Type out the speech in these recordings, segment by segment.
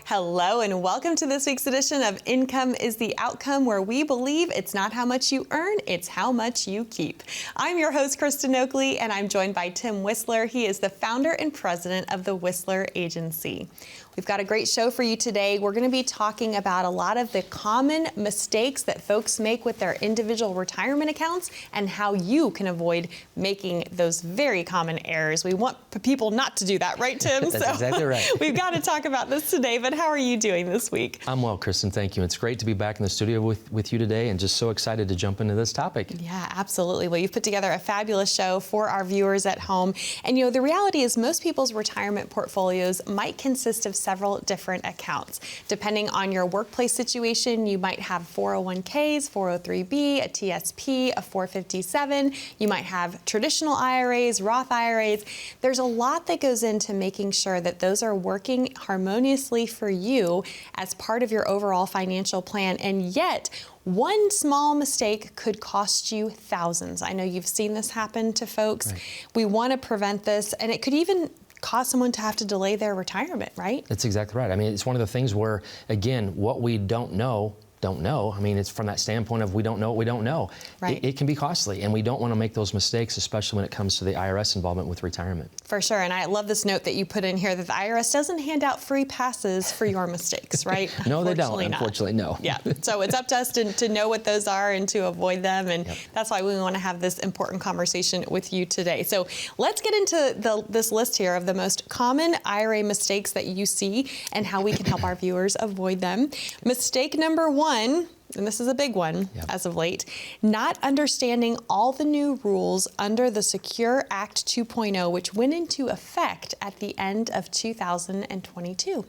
Hello and welcome to this week's edition of Income is the Outcome, where we believe it's not how much you earn, it's how much you keep. I'm your host, Kristin Oakley, and I'm joined by Tim Whistler. He is the founder and president of the Whistler Agency. We've got a great show for you today. We're going to be talking about a lot of the common mistakes that folks make with their individual retirement accounts and how you can avoid making those very common errors. We want people not to do that, right, Tim? That's exactly right. We've got to talk about this today, but how are you doing this week? I'm well, Kristin, thank you. It's great to be back in the studio with you today and just so excited to jump into this topic. Yeah, absolutely. Well, you've put together a fabulous show for our viewers at home. And the reality is most people's retirement portfolios might consist of several different accounts. Depending on your workplace situation, you might have 401ks, 403b, a TSP, a 457. You might have traditional IRAs, Roth IRAs. There's a lot that goes into making sure that those are working harmoniously for you as part of your overall financial plan. And yet, one small mistake could cost you thousands. I know you've seen this happen to folks. Right. We want to prevent this, and it could even cause someone to have to delay their retirement, right? That's exactly right. I mean, it's one of the things where, again, what we don't know. I mean, it's from that standpoint of we don't know what we don't know. Right. It can be costly, and we don't want to make those mistakes, especially when it comes to the IRS involvement with retirement. For sure, and I love this note that you put in here that the IRS doesn't hand out free passes for your mistakes, right? No, they don't, unfortunately, no. Yeah, so it's up to us to know what those are and to avoid them, and that's why we want to have this important conversation with you today. So let's get into this list here of the most common IRA mistakes that you see and how we can help our viewers avoid them. Mistake number one, and this is a big one as of late, not understanding all the new rules under the Secure Act 2.0, which went into effect at the end of 2022.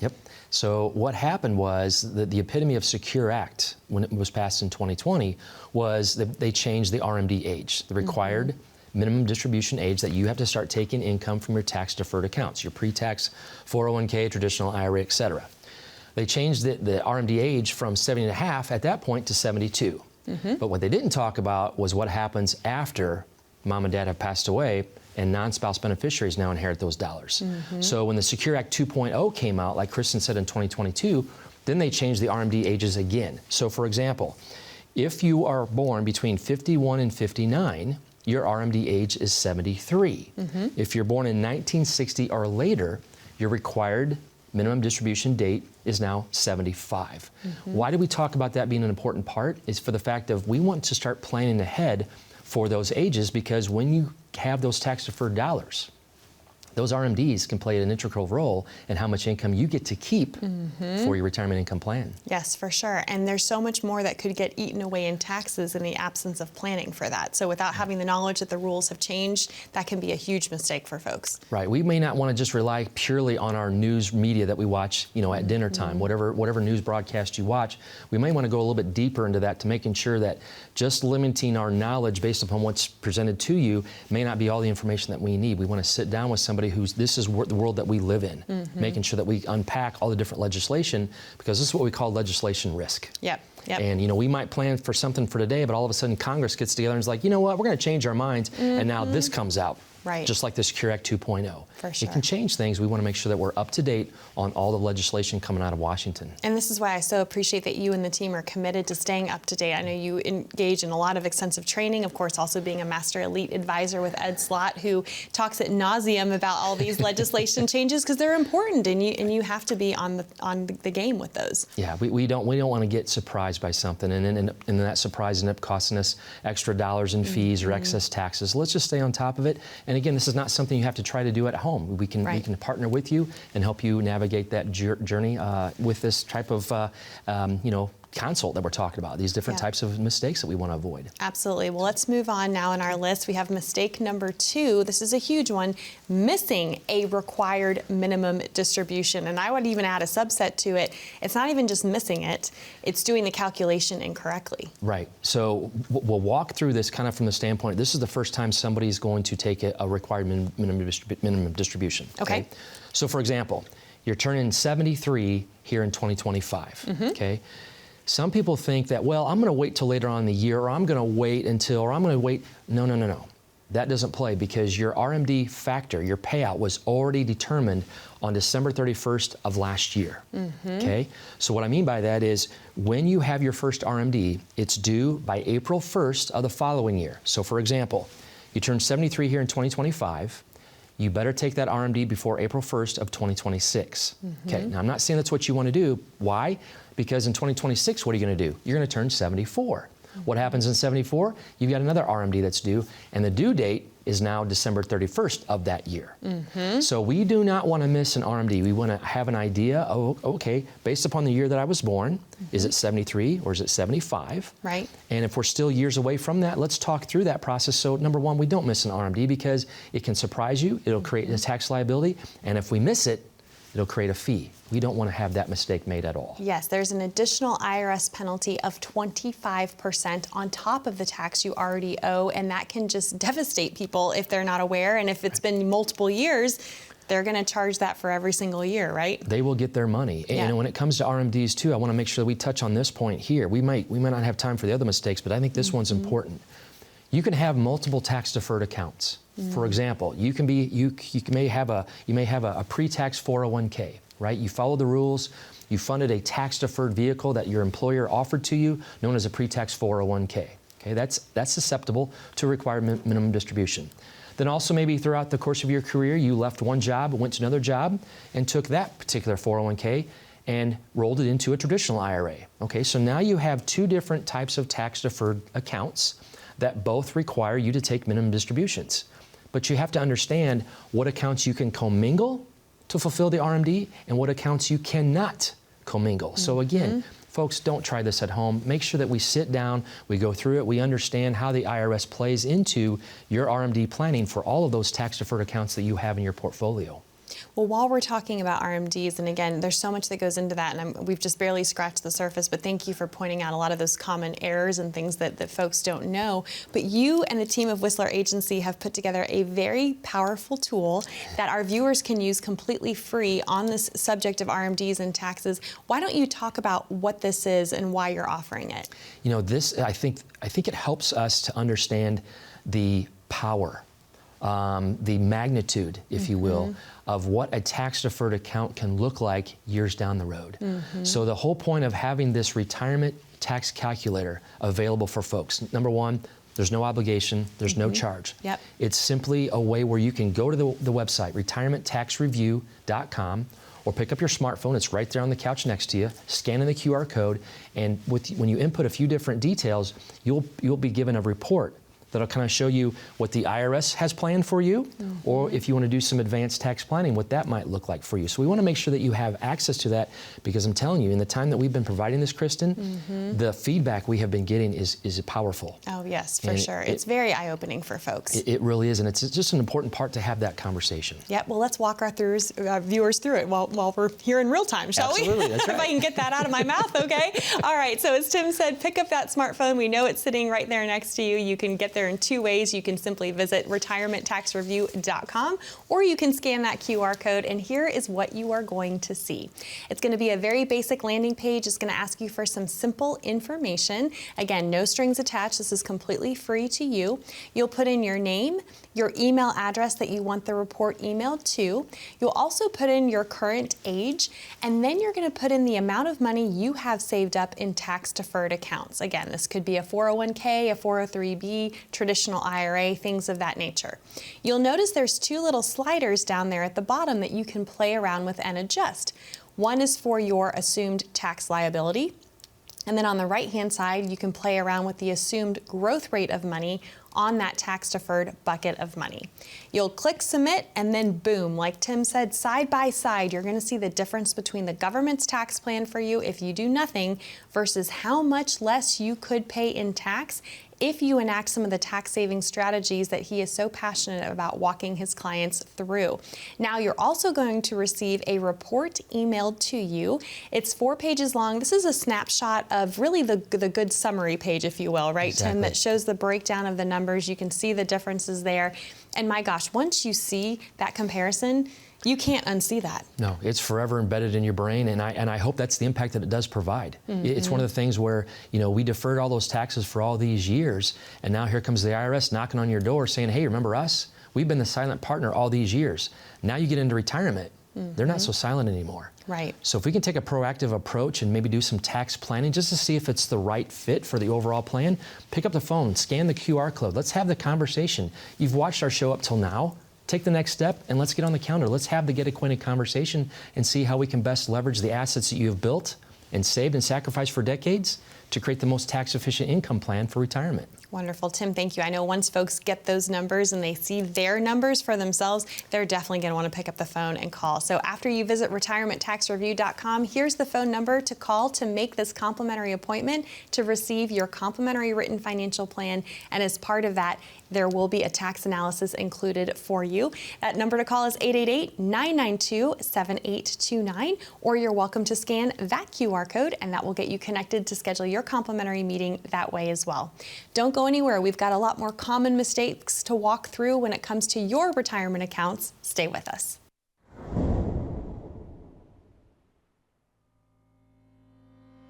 Yep. So what happened was that the epitome of Secure Act, when it was passed in 2020, was that they changed the RMD age, the required minimum distribution age that you have to start taking income from your tax-deferred accounts, your pre-tax 401k, traditional IRA, et cetera. They changed the RMD age from 70.5 at that point to 72. But what they didn't talk about was what happens after mom and dad have passed away and non-spouse beneficiaries now inherit those dollars. So when the Secure Act 2.0 came out, like Kristin said in 2022, then they changed the RMD ages again. So for example, if you are born between 51 and 59, your RMD age is 73. If you're born in 1960 or later, your required minimum distribution date is now 75. Why do we talk about that being an important part? Is for the fact of we want to start planning ahead for those ages, because when you have those tax-deferred dollars, those RMDs can play an integral role in how much income you get to keep for your retirement income plan. Yes, for sure. And there's so much more that could get eaten away in taxes in the absence of planning for that. So without having the knowledge that the rules have changed, that can be a huge mistake for folks. Right. We may not want to just rely purely on our news media that we watch, at dinner time, whatever news broadcast you watch. We may want to go a little bit deeper into that to making sure that just limiting our knowledge based upon what's presented to you may not be all the information that we need. We want to sit down with somebody this is the world that we live in, making sure that we unpack all the different legislation, because this is what we call legislation risk. Yep. And we might plan for something for today, but all of a sudden Congress gets together and is like, you know what, we're going to change our minds, and now this comes out. Right. Just like the Secure Act 2.0. For sure. It can change things. We want to make sure that we're up to date on all the legislation coming out of Washington. And this is why I so appreciate that you and the team are committed to staying up to date. I know you engage in a lot of extensive training, of course, also being a master elite advisor with Ed Slott, who talks at nauseum about all these legislation changes because they're important, and you have to be on the game with those. Yeah, we don't want to get surprised by something, and then that surprise ends up costing us extra dollars in fees or excess taxes. Let's just stay on top of it. And again, this is not something you have to try to do at home. We can partner with you and help you navigate that journey with this type of consult that we're talking about, these different types of mistakes that we want to avoid. Absolutely. Well, let's move on now in our list. We have mistake number 2. This is a huge one, missing a required minimum distribution. And I would even add a subset to it. It's not even just missing it, it's doing the calculation incorrectly. Right. So we'll walk through this kind of from the standpoint, this is the first time somebody's going to take a required minimum distribution. Okay. So for example, you're turning 73 here in 2025, okay? Some people think that, well, I'm going to wait till later on in the year, or I'm going to wait until, or I'm going to wait. No. that doesn't play because your RMD factor, your payout, was already determined on December 31st of last year. Okay? So what I mean by that is when you have your first RMD, it's due by April 1st of the following year. So for example, you turn 73 here in 2025, you better take that RMD before April 1st of 2026. Okay, now I'm not saying that's what you want to do. Why? Because in 2026, what are you going to do? You're going to turn 74. What happens in 74? You've got another RMD that's due, and the due date is now December 31st of that year. So we do not want to miss an RMD. We want to have an idea, oh, okay, based upon the year that I was born, is it 73 or is it 75? Right. And if we're still years away from that, let's talk through that process. So number one, we don't miss an RMD because it can surprise you, it'll create a tax liability, and if we miss it, it'll create a fee. We don't want to have that mistake made at all. Yes, there's an additional IRS penalty of 25% on top of the tax you already owe, and that can just devastate people if they're not aware. And if it's been multiple years, they're going to charge that for every single year, right? They will get their money. Yeah. And when it comes to RMDs too, I want to make sure that we touch on this point here. We might not have time for the other mistakes, but I think this one's important. You can have multiple tax deferred accounts. For example, you may have a pre-tax 401k, right? You follow the rules. You funded a tax deferred vehicle that your employer offered to you, known as a pre-tax 401k. Okay, that's susceptible to required minimum distribution. Then also maybe throughout the course of your career, you left one job, went to another job, and took that particular 401k and rolled it into a traditional IRA. Okay, so now you have two different types of tax deferred accounts that both require you to take minimum distributions. But you have to understand what accounts you can commingle to fulfill the RMD and what accounts you cannot commingle. So again, folks, don't try this at home. Make sure that we sit down, we go through it, we understand how the IRS plays into your RMD planning for all of those tax deferred accounts that you have in your portfolio. Well, while we're talking about RMDs, and again, there's so much that goes into that, and we've just barely scratched the surface, but thank you for pointing out a lot of those common errors and things that folks don't know. But you and the team of Whistler Agency have put together a very powerful tool that our viewers can use completely free on this subject of RMDs and taxes. Why don't you talk about what this is and why you're offering it? You know, this, I think it helps us to understand the power, the magnitude, if you will, of what a tax-deferred account can look like years down the road. So the whole point of having this retirement tax calculator available for folks, number one, there's no obligation, there's no charge. Yep. It's simply a way where you can go to the website, retirementtaxreview.com, or pick up your smartphone, it's right there on the couch next to you, scan in the QR code, and when you input a few different details, you'll be given a report that'll kind of show you what the IRS has planned for you, or if you want to do some advanced tax planning, what that might look like for you. So we want to make sure that you have access to that, because I'm telling you, in the time that we've been providing this, Kristin, the feedback we have been getting is powerful. Oh yes, for sure. It's very eye-opening for folks. It really is, and it's just an important part to have that conversation. Yep, well, let's walk our viewers through it while we're here in real time, shall we? Absolutely, that's right. If I can get that out of my mouth, okay? All right, so as Tim said, pick up that smartphone. We know it's sitting right there next to you. You can get there in two ways. You can simply visit retirementtaxreview.com, or you can scan that QR code, and here is what you are going to see. It's going to be a very basic landing page. It's going to ask you for some simple information. Again, no strings attached. This is completely free to you. You'll put in your name, your email address that you want the report emailed to. You'll also put in your current age, and then you're going to put in the amount of money you have saved up in tax-deferred accounts. Again, this could be a 401k, a 403b, traditional IRA, things of that nature. You'll notice there's two little sliders down there at the bottom that you can play around with and adjust. One is for your assumed tax liability, and then on the right-hand side, you can play around with the assumed growth rate of money on that tax-deferred bucket of money. You'll click submit, and then boom, like Tim said, side by side, you're going to see the difference between the government's tax plan for you if you do nothing versus how much less you could pay in tax if you enact some of the tax saving strategies that he is so passionate about walking his clients through. Now, you're also going to receive a report emailed to you. It's 4 pages long. This is a snapshot of really the good summary page, if you will, right, Exactly. Tim, that shows the breakdown of the numbers numbers. You can see the differences there. And my gosh, once you see that comparison, you can't unsee that. No, it's forever embedded in your brain, and I hope that's the impact that it does provide. It's one of the things where, we deferred all those taxes for all these years, and now here comes the IRS knocking on your door saying, hey, remember us? We've been the silent partner all these years. Now you get into retirement, they're not so silent anymore. Right. So if we can take a proactive approach and maybe do some tax planning just to see if it's the right fit for the overall plan, pick up the phone, scan the QR code, let's have the conversation. You've watched our show up till now. Take the next step and let's get on the calendar. Let's have the get acquainted conversation and see how we can best leverage the assets that you have built and saved and sacrificed for decades to create the most tax efficient income plan for retirement. Wonderful. Tim, thank you. I know once folks get those numbers and they see their numbers for themselves, they're definitely going to want to pick up the phone and call. So after you visit retirementtaxreview.com, here's the phone number to call to make this complimentary appointment to receive your complimentary written financial plan. And as part of that, there will be a tax analysis included for you. That number to call is 888-992-7829, or you're welcome to scan that QR code, and that will get you connected to schedule your complimentary meeting that way as well. Don't go anywhere. We've got a lot more common mistakes to walk through when it comes to your retirement accounts. Stay with us.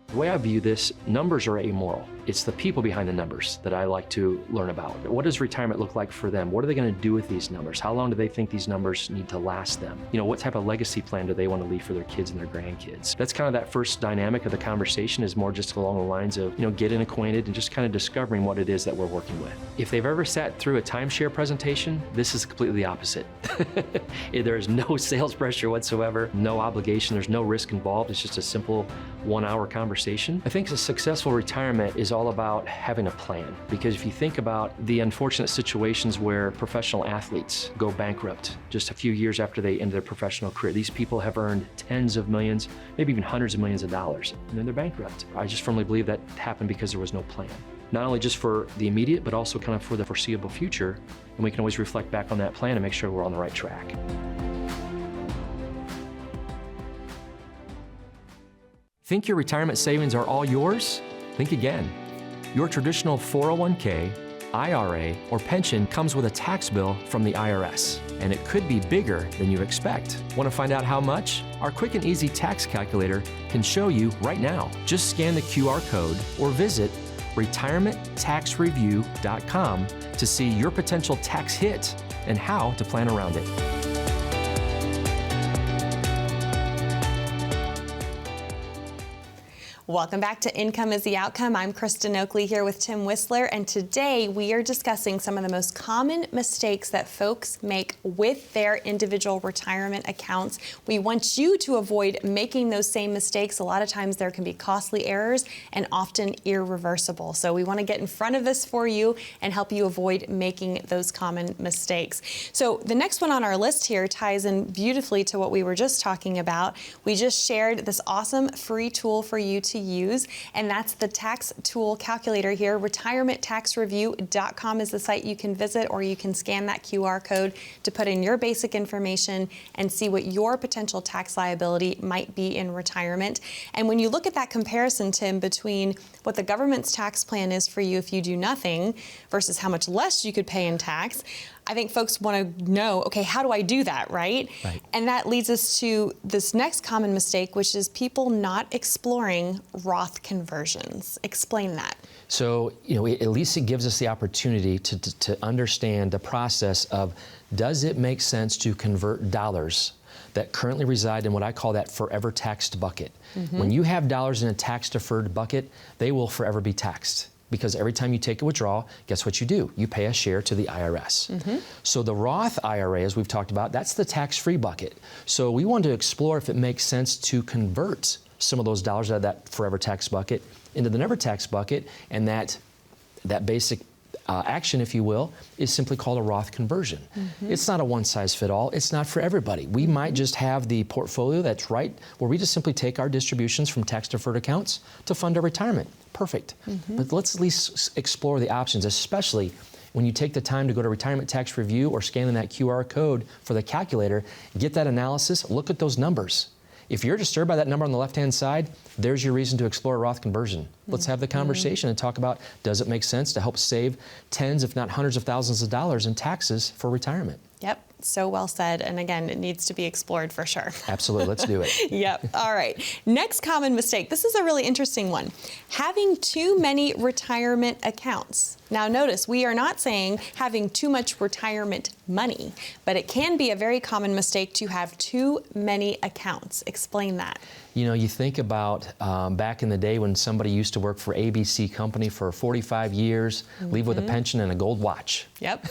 The way I view this, numbers are amoral. It's the people behind the numbers that I like to learn about. What does retirement look like for them? What are they going to do with these numbers? How long do they think these numbers need to last them? What type of legacy plan do they want to leave for their kids and their grandkids? That's kind of that first dynamic of the conversation, is more just along the lines of, getting acquainted and just kind of discovering what it is that we're working with. If they've ever sat through a timeshare presentation, this is completely the opposite. There is no sales pressure whatsoever, no obligation, there's no risk involved. It's just a simple 1-hour conversation. I think a successful retirement is all about having a plan, because if you think about the unfortunate situations where professional athletes go bankrupt just a few years after they end their professional career, these people have earned tens of millions, maybe even hundreds of millions of dollars, and then they're bankrupt. I just firmly believe that happened because there was no plan. Not only just for the immediate, but also kind of for the foreseeable future, and we can always reflect back on that plan and make sure we're on the right track. Think your retirement savings are all yours? Think again. Your traditional 401k, IRA, or pension comes with a tax bill from the IRS, and it could be bigger than you expect. Want to find out how much? Our quick and easy tax calculator can show you right now. Just scan the QR code or visit retirementtaxreview.com to see your potential tax hit and how to plan around it. Welcome back to Income is the Outcome. I'm Kristin Oakley here with Tim Whistler, and today we are discussing some of the most common mistakes that folks make with their individual retirement accounts. We want you to avoid making those same mistakes. A lot of times there can be costly errors and often irreversible. So we want to get in front of this for you and help you avoid making those common mistakes. So the next one on our list here ties in beautifully to what we were just talking about. We just shared this awesome free tool for you to use, and that's the tax tool calculator here. Retirementtaxreview.com is the site you can visit, or you can scan that QR code to put in your basic information and see what your potential tax liability might be in retirement. And when you look at that comparison, Tim, between what the government's tax plan is for you if you do nothing versus how much less you could pay in tax, I think folks want to know, okay, how do I do that, right? And that leads us to this next common mistake, which is people not exploring Roth conversions. Explain that. So, at least it gives us the opportunity to understand the process of, does it make sense to convert dollars that currently reside in what I call that forever taxed bucket? When you have dollars in a tax-deferred bucket, they will forever be taxed. Because every time you take a withdrawal, guess what you do? You pay a share to the IRS. So the Roth IRA, as we've talked about, that's the tax-free bucket. So we wanted to explore if it makes sense to convert some of those dollars out of that forever tax bucket into the never tax bucket, and that basic action, if you will, is simply called a Roth conversion. It's not a one-size-fits-all. It's not for everybody. We might just have the portfolio that's right, where we just simply take our distributions from tax-deferred accounts to fund our retirement. Perfect. But let's at least explore the options, especially when you take the time to go to Retirement Tax Review or scan in that QR code for the calculator, get that analysis, look at those numbers. if you're disturbed by that number on the left-hand side, there's your reason to explore a Roth conversion. Let's have the conversation and talk about, does it make sense to help save tens, if not hundreds of thousands of dollars in taxes for retirement? Yep, so well said. And again, it needs to be explored for sure. Absolutely, let's do it. Yep, all right. Next common mistake. This is a really interesting one. Having too many retirement accounts. Now notice, we are not saying having too much retirement money, but it can be a very common mistake to have too many accounts. Explain that. You know, you think about back in the day when somebody used to work for ABC Company for 45 years, leave with a pension and a gold watch. Yep.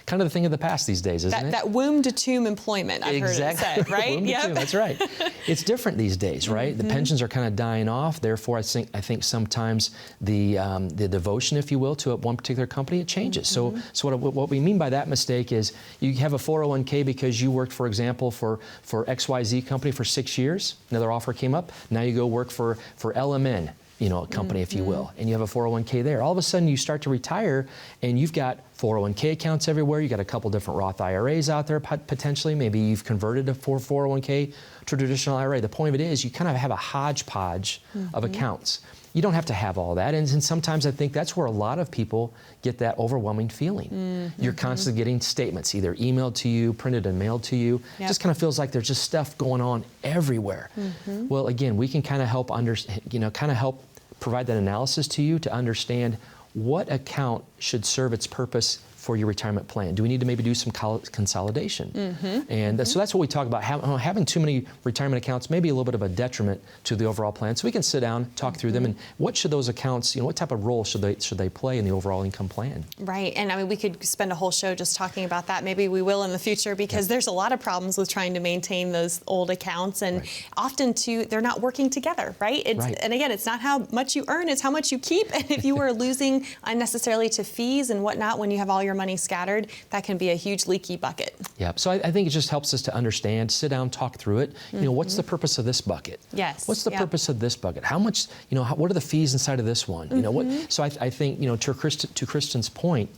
Kind of the thing of the past these days, isn't it? That womb to tomb employment, I've heard it said, right? Womb to tomb, that's right. It's different these days, right? The pensions are kind of dying off. Therefore, I think sometimes the devotion, if you will, to one particular company, it changes. So what we mean by that mistake is you have a 401k because you worked, for example, for XYZ company for 6 years. Another offer came up. Now you go work for LMN, you know, a company, if you will, and you have a 401k there. All of a sudden, you start to retire, and you've got 401k accounts everywhere. You got a couple different Roth IRAs out there potentially. Maybe you've converted a 401k to a traditional IRA. The point of it is you kind of have a hodgepodge of accounts. You don't have to have all that, and sometimes I think that's where a lot of people get that overwhelming feeling. You're constantly getting statements, either emailed to you, printed and mailed to you. It just kind of feels like there's just stuff going on everywhere. Well, again, we can kind of help help provide that analysis to you to understand what account should serve its purpose for your retirement plan. Do we need to maybe do some consolidation? And so that's what we talk about. Having too many retirement accounts may be a little bit of a detriment to the overall plan. So we can sit down, talk through them, and what should those accounts, what type of role should they play in the overall income plan? Right, and I mean, we could spend a whole show just talking about that. Maybe we will in the future, because there's a lot of problems with trying to maintain those old accounts, and often too, they're not working together, right? And again, it's not how much you earn, it's how much you keep. And if you are losing unnecessarily to fees and whatnot when you have all your money scattered, that can be a huge leaky bucket. Yeah, so I think it just helps us to understand, sit down, talk through it. What's the purpose of this bucket? Yes. What's the purpose of this bucket? How much, what are the fees inside of this one? So I think, to Kristin's point,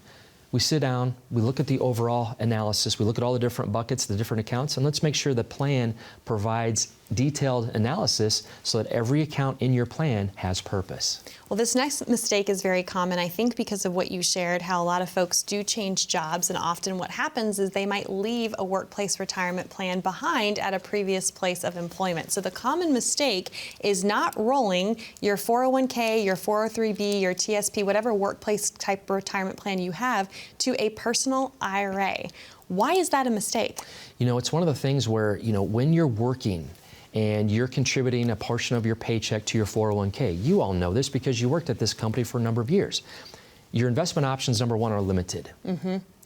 we sit down, we look at the overall analysis, we look at all the different buckets, the different accounts, and let's make sure the plan provides detailed analysis so that every account in your plan has purpose. Well, this next mistake is very common, I think, because of what you shared, how a lot of folks do change jobs, and often what happens is they might leave a workplace retirement plan behind at a previous place of employment. So the common mistake is not rolling your 401k, your 403b, your TSP, whatever workplace type retirement plan you have, to a personal IRA. Why is that a mistake? It's one of the things where, when you're working and you're contributing a portion of your paycheck to your 401k, you all know this because you worked at this company for a number of years. Your investment options, number one, are limited.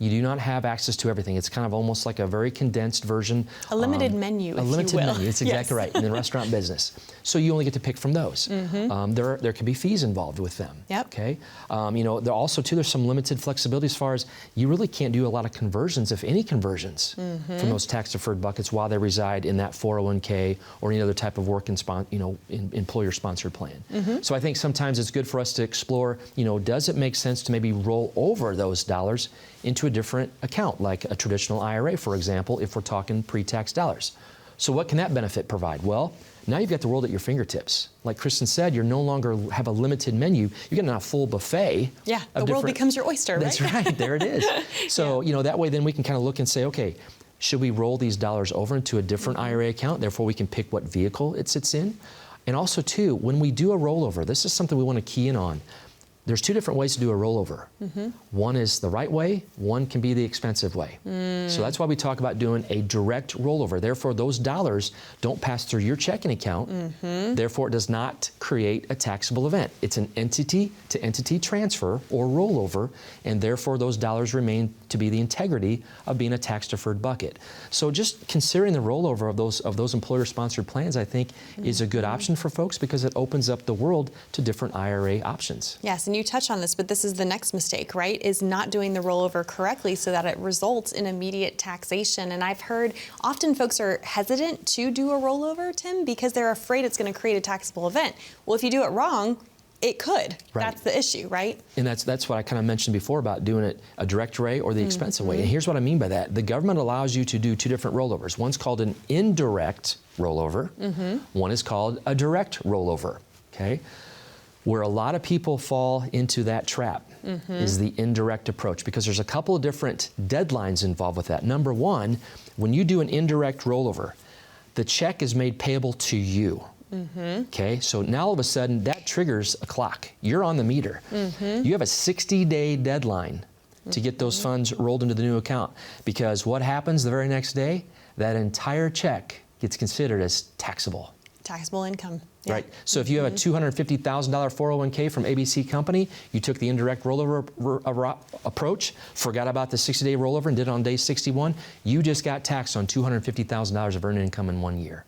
You do not have access to everything. It's kind of almost like a very condensed version. A limited menu, if you will. A limited menu, it's exactly right, in the restaurant business. So you only get to pick from those. There can be fees involved with them. Okay. There also, too, there's some limited flexibility as far as you really can't do a lot of conversions, if any conversions, from those tax-deferred buckets while they reside in that 401k or any other type of work employer-sponsored plan. So I think sometimes it's good for us to explore, does it make sense to maybe roll over those dollars into a different account, like a traditional IRA, for example, if we're talking pre-tax dollars. So what can that benefit provide? Well, now you've got the world at your fingertips. Like Kristin said, you no longer have a limited menu. You're getting a full buffet. Yeah, the world becomes your oyster, right? That's right, there it is. So, that way then we can kind of look and say, okay, should we roll these dollars over into a different IRA account? Therefore, we can pick what vehicle it sits in. And also, too, when we do a rollover, this is something we want to key in on. There's two different ways to do a rollover. One is the right way, one can be the expensive way. So that's why we talk about doing a direct rollover. Therefore, those dollars don't pass through your checking account. Therefore, it does not create a taxable event. It's an entity-to-entity transfer or rollover, and therefore those dollars remain to be the integrity of being a tax-deferred bucket. So just considering the rollover of those employer-sponsored plans, I think, is a good option for folks because it opens up the world to different IRA options. Yes, and you touch on this, but this is the next mistake, right? Is not doing the rollover correctly so that it results in immediate taxation. And I've heard often folks are hesitant to do a rollover, Tim, because they're afraid it's going to create a taxable event. Well, if you do it wrong, it could. Right. That's the issue, right? And that's what I kind of mentioned before about doing it a direct way or the expensive way. And here's what I mean by that. The government allows you to do two different rollovers. One's called an indirect rollover. One is called a direct rollover, okay? Where a lot of people fall into that trap is the indirect approach, because there's a couple of different deadlines involved with that. Number one, when you do an indirect rollover, the check is made payable to you. Okay, so now all of a sudden that triggers a clock. You're on the meter. You have a 60-day deadline to get those funds rolled into the new account, because what happens the very next day? That entire check gets considered as taxable. Taxable income. Yeah. Right. So if you have a $250,000 401k from ABC Company, you took the indirect rollover approach, forgot about the 60-day rollover and did it on day 61, you just got taxed on $250,000 of earned income in 1 year.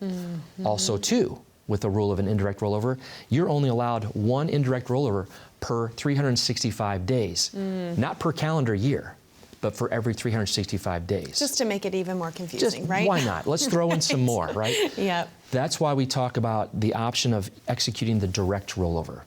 Also, too, with the rule of an indirect rollover, you're only allowed one indirect rollover per 365 days, not per calendar year, but for every 365 days. Just to make it even more confusing, right? Why not? Let's throw in some more, right? Yep. That's why we talk about the option of executing the direct rollover.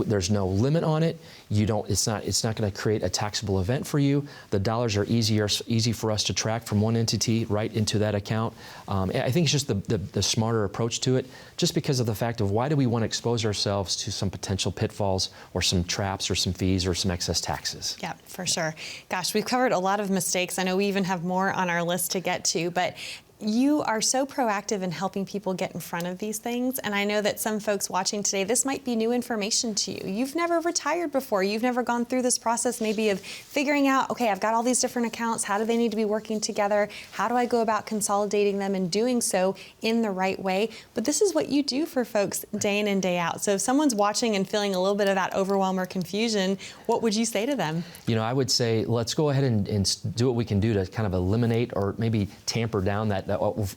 There's no limit on it. It's not going to create a taxable event for you. The dollars are easy for us to track from one entity right into that account. I think it's just the smarter approach to it, just because of the fact of why do we want to expose ourselves to some potential pitfalls or some traps or some fees or some excess taxes. Yeah, for sure. Gosh, we've covered a lot of mistakes. I know we even have more on our list to get to, but you are so proactive in helping people get in front of these things. And I know that some folks watching today, this might be new information to you. You've never retired before. You've never gone through this process maybe of figuring out, okay, I've got all these different accounts. How do they need to be working together? How do I go about consolidating them and doing so in the right way? But this is what you do for folks day in and day out. So if someone's watching and feeling a little bit of that overwhelm or confusion, what would you say to them? You know, I would say let's go ahead and do what we can do to kind of eliminate or maybe tamper down that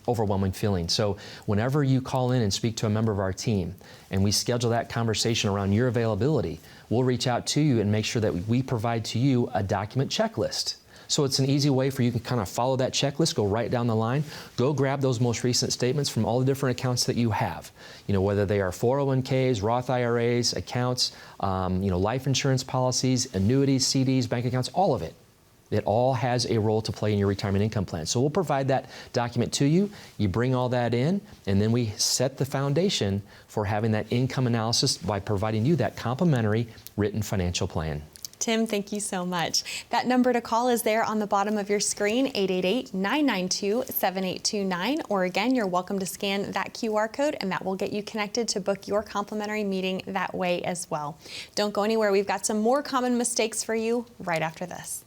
overwhelming feeling. So whenever you call in and speak to a member of our team and we schedule that conversation around your availability, we'll reach out to you and make sure that we provide to you a document checklist. So it's an easy way for you to kind of follow that checklist, go right down the line, go grab those most recent statements from all the different accounts that you have. You know, whether they are 401ks, Roth IRAs, accounts, life insurance policies, annuities, CDs, bank accounts, all of it. It all has a role to play in your retirement income plan. So we'll provide that document to you. You bring all that in, and then we set the foundation for having that income analysis by providing you that complimentary written financial plan. Tim, thank you so much. That number to call is there on the bottom of your screen, 888-992-7829. Or again, you're welcome to scan that QR code, and that will get you connected to book your complimentary meeting that way as well. Don't go anywhere. We've got some more common mistakes for you right after this.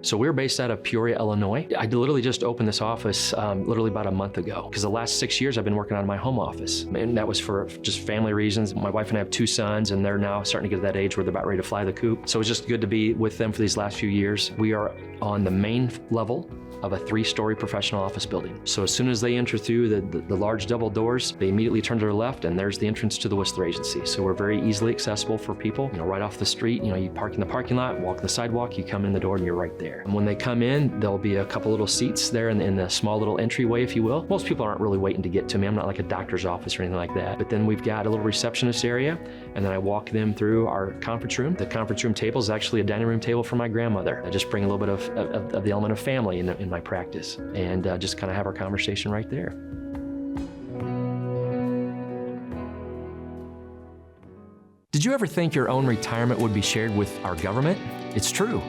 So we're based out of Peoria, Illinois. I literally just opened this office literally about a month ago, because the last 6 years I've been working out of my home office. And that was for just family reasons. My wife and I have 2 sons, and they're now starting to get to that age where they're about ready to fly the coop. So it's just good to be with them for these last few years. We are on the main level of a 3-story professional office building. So as soon as they enter through the large double doors, they immediately turn to their left, and there's the entrance to the Whistler Agency. So we're very easily accessible for people, right off the street. You park in the parking lot, walk the sidewalk, you come in the door, and you're right there. And when they come in, there'll be a couple little seats there in the small little entryway, if you will. Most people aren't really waiting to get to me. I'm not like a doctor's office or anything like that. But then we've got a little receptionist area, and then I walk them through our conference room. The conference room table is actually a dining room table for my grandmother. I just bring a little bit of the element of family in my practice, and just kind of have our conversation right there. Did you ever think your own retirement would be shared with our government? It's true.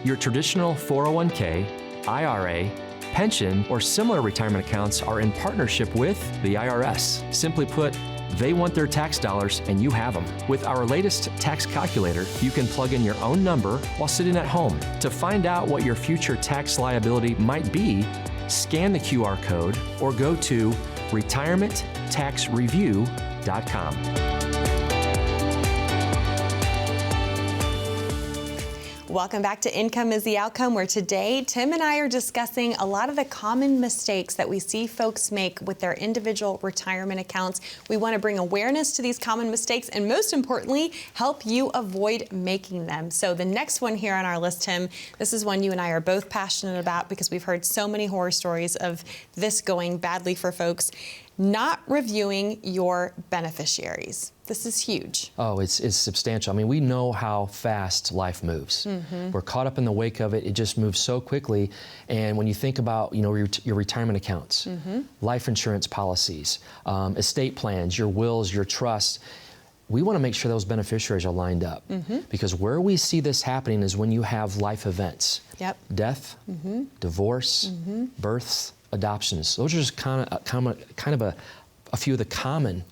Your traditional 401k, IRA, pension, or similar retirement accounts are in partnership with the IRS. Simply put, they want their tax dollars, and you have them. With our latest tax calculator, you can plug in your own number while sitting at home. To find out what your future tax liability might be, scan the QR code or go to retirementtaxreview.com. Welcome back to Income is the Outcome, where today Tim and I are discussing a lot of the common mistakes that we see folks make with their individual retirement accounts. We want to bring awareness to these common mistakes and, most importantly, help you avoid making them. So the next one here on our list, Tim, this is one you and I are both passionate about because we've heard so many horror stories of this going badly for folks. Not reviewing your beneficiaries. This is huge. Oh, it's substantial. I mean, we know how fast life moves. We're caught up in the wake of it. It just moves so quickly. And when you think about, your retirement accounts, life insurance policies, estate plans, your wills, your trusts, we want to make sure those beneficiaries are lined up. Because where we see this happening is when you have life events. Death, divorce, births, adoptions. Those are just kind of a few of the common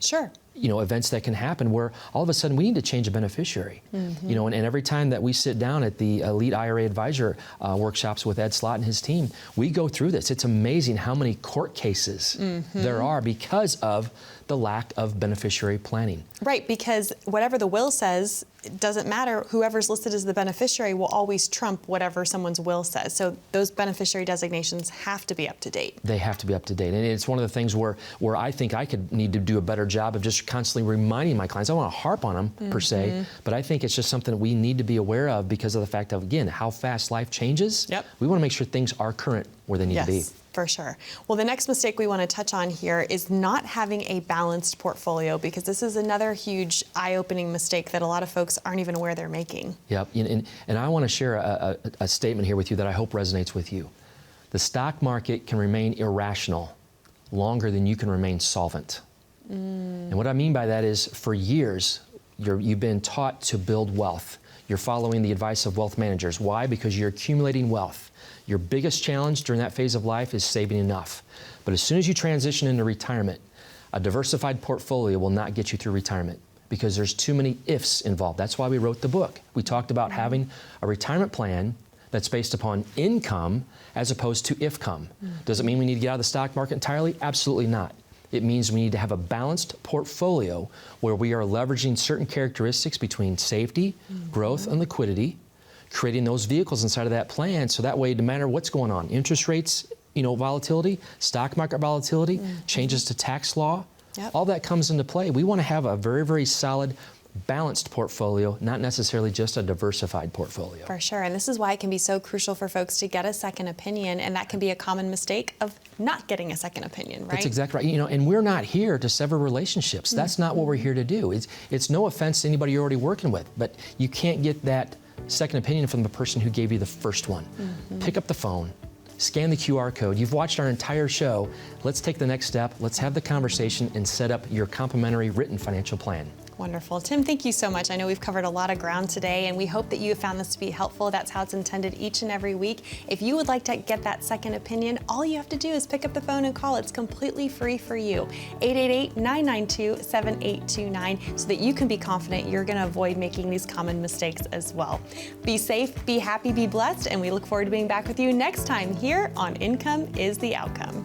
events that can happen where all of a sudden we need to change a beneficiary. And every time that we sit down at the Elite IRA Advisor workshops with Ed Slott and his team, we go through this. It's amazing how many court cases there are because of the lack of beneficiary planning. Right, because whatever the will says, it doesn't matter. Whoever's listed as the beneficiary will always trump whatever someone's will says. So those beneficiary designations have to be up to date. They have to be up to date. And it's one of the things where I think I could need to do a better job of just constantly reminding my clients. I don't want to harp on them per se, but I think it's just something that we need to be aware of because of the fact of, again, how fast life changes. We want to make sure things are current where they need to be. For sure. Well, the next mistake we want to touch on here is not having a balanced portfolio, because this is another huge eye-opening mistake that a lot of folks aren't even aware they're making. And I want to share a statement here with you that I hope resonates with you. The stock market can remain irrational longer than you can remain solvent. And what I mean by that is, for years, you've been taught to build wealth. You're following the advice of wealth managers. Why? Because you're accumulating wealth. Your biggest challenge during that phase of life is saving enough. But as soon as you transition into retirement, a diversified portfolio will not get you through retirement because there's too many ifs involved. That's why we wrote the book. We talked about having a retirement plan that's based upon income as opposed to ifcome. Does it mean we need to get out of the stock market entirely? Absolutely not. It means we need to have a balanced portfolio where we are leveraging certain characteristics between safety, growth, and liquidity, creating those vehicles inside of that plan so that way, no matter what's going on, interest rates, volatility, stock market volatility, changes to tax law, all that comes into play. We want to have a very, very solid, balanced portfolio, not necessarily just a diversified portfolio. For sure, and this is why it can be so crucial for folks to get a second opinion, and that can be a common mistake of not getting a second opinion, right? That's exactly right. And we're not here to sever relationships. That's not what we're here to do. It's no offense to anybody you're already working with, but you can't get that second opinion from the person who gave you the first one. Pick up the phone, scan the QR code. You've watched our entire show. Let's take the next step. Let's have the conversation and set up your complimentary written financial plan. Wonderful. Tim, thank you so much. I know we've covered a lot of ground today, and we hope that you have found this to be helpful. That's how it's intended each and every week. If you would like to get that second opinion, all you have to do is pick up the phone and call. It's completely free for you. 888-992-7829, so that you can be confident you're going to avoid making these common mistakes as well. Be safe, be happy, be blessed, and we look forward to being back with you next time here on Income is the Outcome.